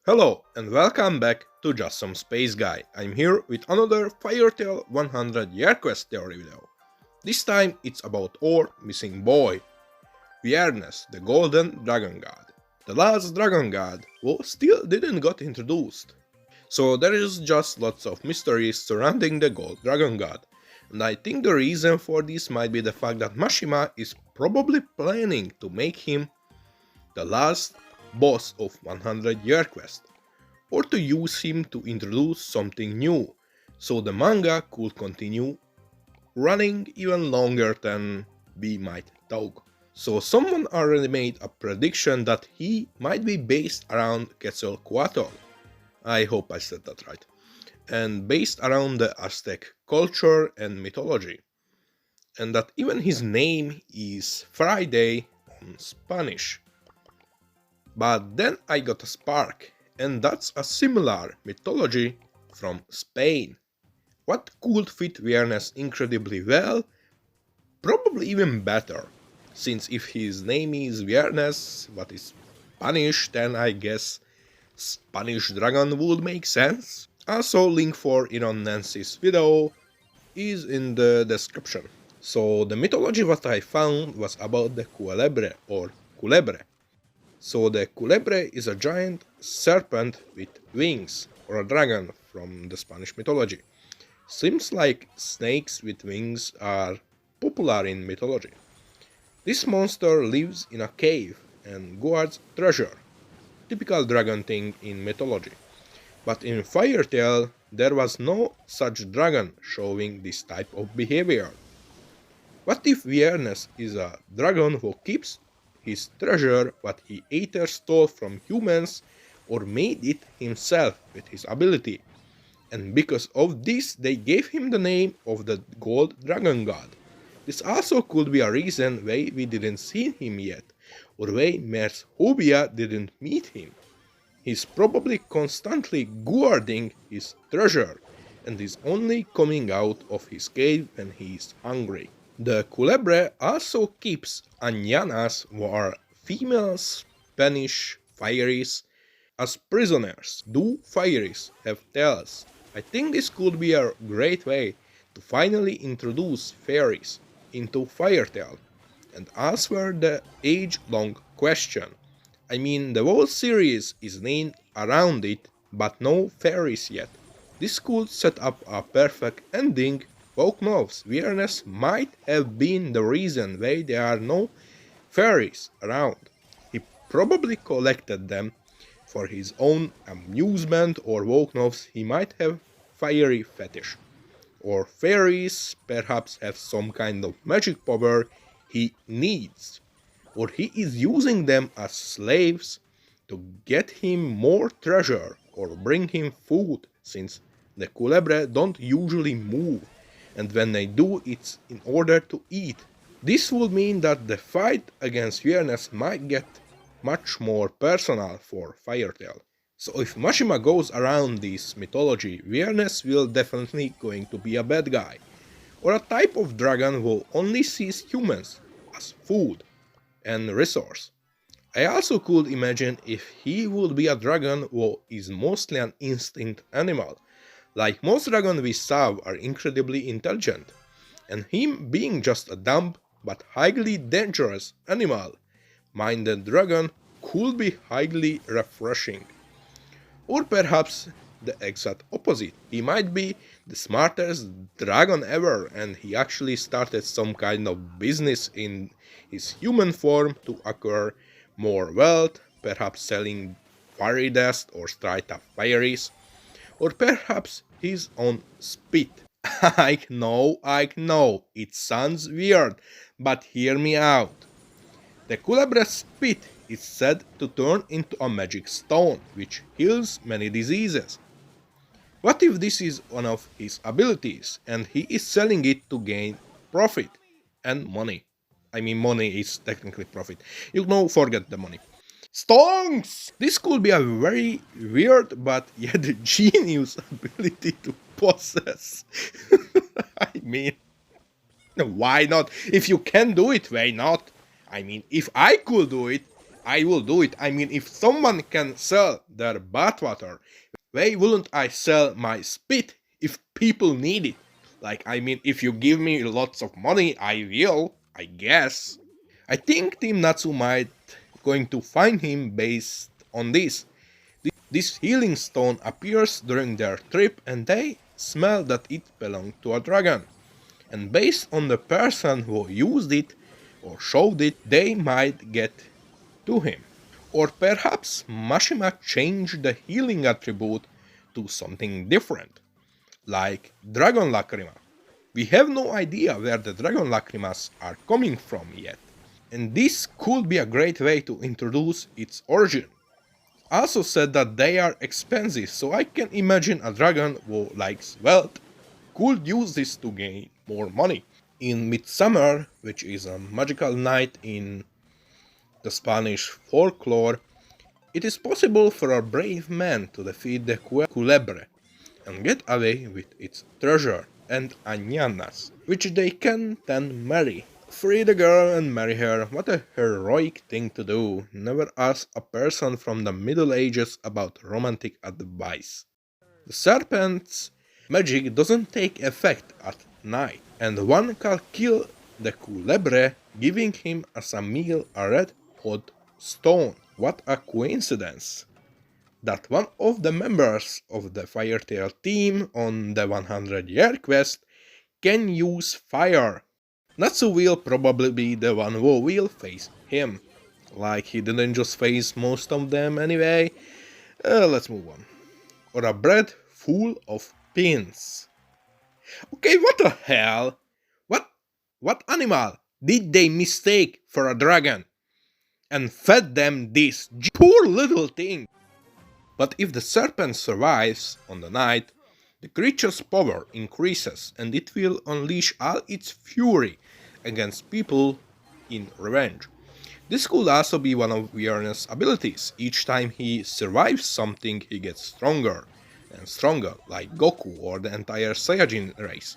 Hello and welcome back to Just Some Space Guy. I'm here with another Firetail 100 Year Quest theory video. This time it's about our missing boy, Viernes, the golden dragon god. The last dragon god who still didn't got introduced. So there is just lots of mysteries surrounding the gold dragon god. And I think the reason for this might be the fact that Mashima is probably planning to make him the last boss of 100 Year Quest, or to use him to introduce something new, so the manga could continue running even longer than we might thought. So someone already made a prediction that he might be based around Quetzalcoatl. I hope I said that right. And based around the Aztec culture and mythology. And that even his name is Friday on Spanish. But then I got a spark, and that's a similar mythology from Spain. What could fit Viernes incredibly well? Probably even better, since if his name is Viernes, what is Spanish, then I guess Spanish dragon would make sense. Also, link for Iron Nancy's video is in the description. So the mythology what I found was about the Culebre or Culebre. So the Culebre is a giant serpent with wings, or a dragon from the Spanish mythology. Seems like snakes with wings are popular in mythology. This monster lives in a cave and guards treasure, typical dragon thing in mythology. But in Firetail, there was no such dragon showing this type of behavior. What if Viernes is a dragon who keeps his treasure what he either stole from humans or made it himself with his ability, and because of this they gave him the name of the gold dragon god. This also could be a reason why we didn't see him yet, or why Mers Hobia didn't meet him. He's probably constantly guarding his treasure and is only coming out of his cave when he is hungry. The Culebre also keeps Añanas, who are female Spanish Fairies, as prisoners. Do Fairies have tails? I think this could be a great way to finally introduce Fairies into Firetail and answer the age-long question. I mean, the whole series is named around it, but no Fairies yet. This could set up a perfect ending. Who knows, Viernes might have been the reason why there are no fairies around. He probably collected them for his own amusement, or who knows, he might have fiery fetish. Or fairies perhaps have some kind of magic power he needs. Or he is using them as slaves to get him more treasure or bring him food, since the Culebre don't usually move, and when they do, it's in order to eat. This would mean that the fight against Viernes might get much more personal for Firetail. So if Mashima goes around this mythology, Viernes will definitely going to be a bad guy, or a type of dragon who only sees humans as food and resource. I also could imagine if he would be a dragon who is mostly an instinct animal. Like most dragons we saw are incredibly intelligent, and him being just a dumb but highly dangerous animal-minded dragon could be highly refreshing. Or perhaps the exact opposite. He might be the smartest dragon ever, and he actually started some kind of business in his human form to acquire more wealth, perhaps selling fairy dust or straight up fairies, or perhaps his own spit. I know, it sounds weird, but hear me out. The Culebre's spit is said to turn into a magic stone, which heals many diseases. What if this is one of his abilities, and he is selling it to gain profit and money? I mean, money is technically profit. You know, forget the money. Stonks! This could be a very weird but yet genius ability to possess. I mean, why not? If you can do it, why not? I mean, if I could do it, I will do it. I mean, if someone can sell their bathwater, why wouldn't I sell my spit if people need it? Like, I mean, if you give me lots of money, I will, I guess. I think Team Natsu might going to find him based on this. This healing stone appears during their trip and they smell that it belonged to a dragon. And based on the person who used it or showed it, they might get to him. Or perhaps Mashima changed the healing attribute to something different, like Dragon Lacrima. We have no idea where the Dragon Lacrimas are coming from yet, and this could be a great way to introduce its origin. Also said that they are expensive, so I can imagine a dragon who likes wealth could use this to gain more money. In Midsummer, which is a magical night in the Spanish folklore, it is possible for a brave man to defeat the Culebre and get away with its treasure and añanas, which they can then marry. Free the girl and marry her, what a heroic thing to do. Never ask a person from the Middle Ages about romantic advice. The serpent's magic doesn't take effect at night, and one can kill the Culebre, giving him as a meal a red hot stone. What a coincidence that one of the members of the Firetail team on the 100-year quest can use fire. Natsu will probably be the one who will face him. Like he didn't just face most of them anyway. Let's move on. Or a bread full of pins. Okay, what the hell? What animal did they mistake for a dragon? And fed them this poor little thing. But if the serpent survives on the night, the creature's power increases and it will unleash all its fury against people in revenge. This could also be one of Viernes' abilities. Each time he survives something, he gets stronger and stronger, like Goku or the entire Saiyajin race.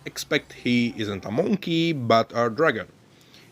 Except he isn't a monkey, but a dragon.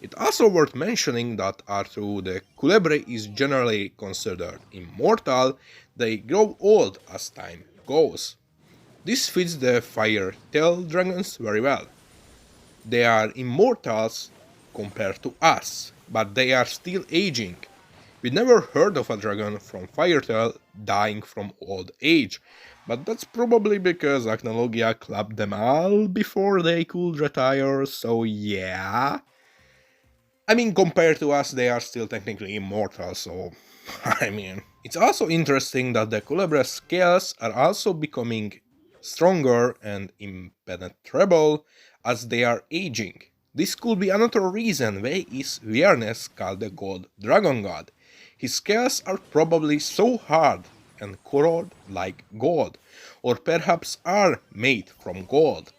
It's also worth mentioning that although the Culebre is generally considered immortal, they grow old as time goes. This fits the fire-tail dragons very well. They are immortals compared to us, but they are still aging. We never heard of a dragon from Firetail dying from old age, but that's probably because Acnologia clapped them all before they could retire, so yeah. I mean, compared to us, they are still technically immortal, so I mean. It's also interesting that the Culebre's scales are also becoming stronger and impenetrable as they are aging. This could be another reason why is Viernes called the God Dragon God. His scales are probably so hard and colored like gold, or perhaps are made from gold,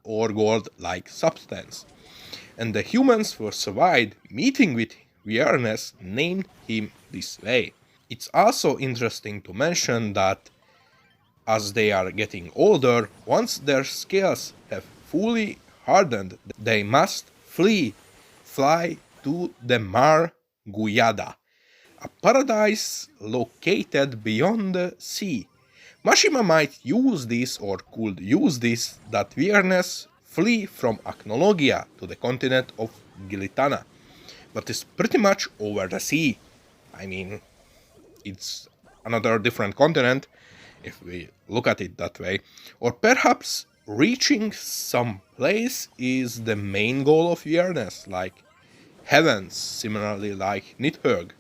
or gold-like substance. And the humans who survived meeting with Viernes named him this way. It's also interesting to mention that as they are getting older, once their scales have fully hardened, they must fly to the Mar Guyada, a paradise located beyond the sea. Mashima might use this or could use this that Viernes flee from Acnologia to the continent of Gilitana, but it's pretty much over the sea. I mean, it's another different continent, if we look at it that way. Or perhaps reaching some place is the main goal of Viernes, like heavens, similarly like Nidhogg,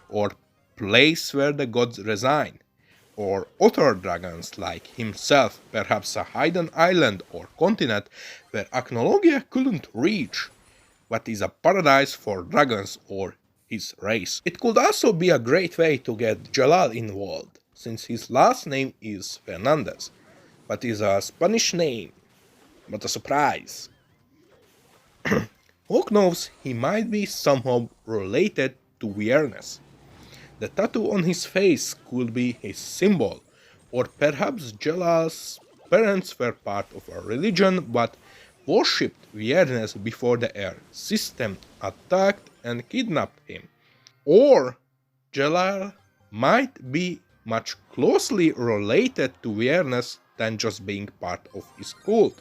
or place where the gods reside, or other dragons like himself, perhaps a hidden island or continent where Acnologia couldn't reach, but is a paradise for dragons or his race. It could also be a great way to get Jellal involved, since his last name is Fernandez, but is a Spanish name, but a surprise. Who knows, he might be somehow related to Viernes. The tattoo on his face could be his symbol, or perhaps Jellal's parents were part of a religion but worshipped Viernes before the air system attacked and kidnapped him. Or Jellal might be much closely related to Viernes than just being part of his cult.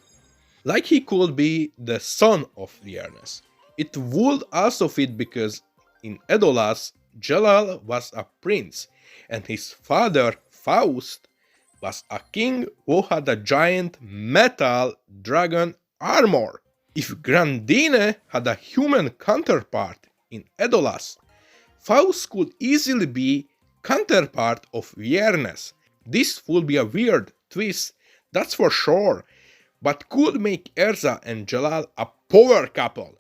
Like he could be the son of Viernes. It would also fit because in Edolas, Jellal was a prince, and his father, Faust, was a king who had a giant metal dragon armor. If Grandine had a human counterpart in Edolas, Faust could easily be counterpart of Viernes. This would be a weird twist, that's for sure, but could make Erza and Jellal a power couple,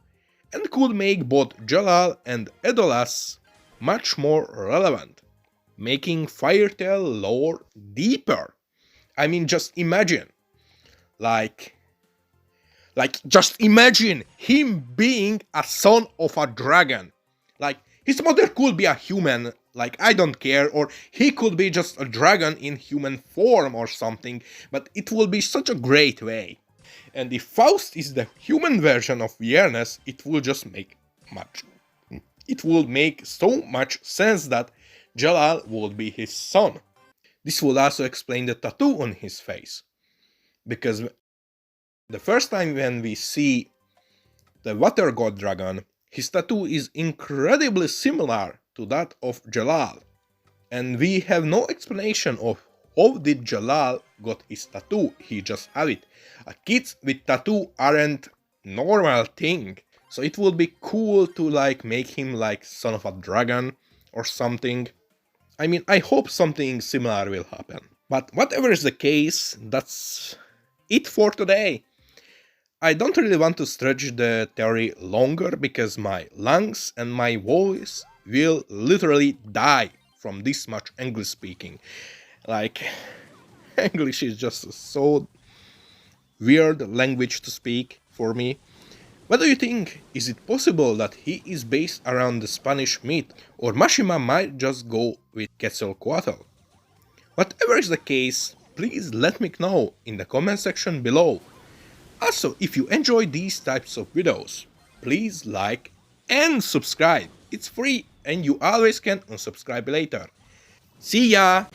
and could make both Jellal and Edolas much more relevant, making Firetale lore deeper. I mean, just imagine, like just imagine him being a son of a dragon. Like, his mother could be a human, like, I don't care, or he could be just a dragon in human form or something, but it will be such a great way. And if Faust is the human version of Viernes, it will just make so much sense that Jellal would be his son. This would also explain the tattoo on his face, because the first time when we see the water god dragon, his tattoo is incredibly similar to that of Jellal, and we have no explanation of how did Jellal got his tattoo. He just have it. Kids with tattoo aren't normal thing, so it would be cool to like make him like son of a dragon or something. I mean, I hope something similar will happen. But whatever is the case, that's it for today. I don't really want to stretch the theory longer because my lungs and my voice will literally die from this much English speaking. Like, English is just so weird language to speak for me. What do you think? Is it possible that he is based around the Spanish myth, or Mashima might just go with Quetzalcoatl? Whatever is the case, please let me know in the comment section below. Also, if you enjoy these types of videos, please like and subscribe. It's free and you always can unsubscribe later. See ya!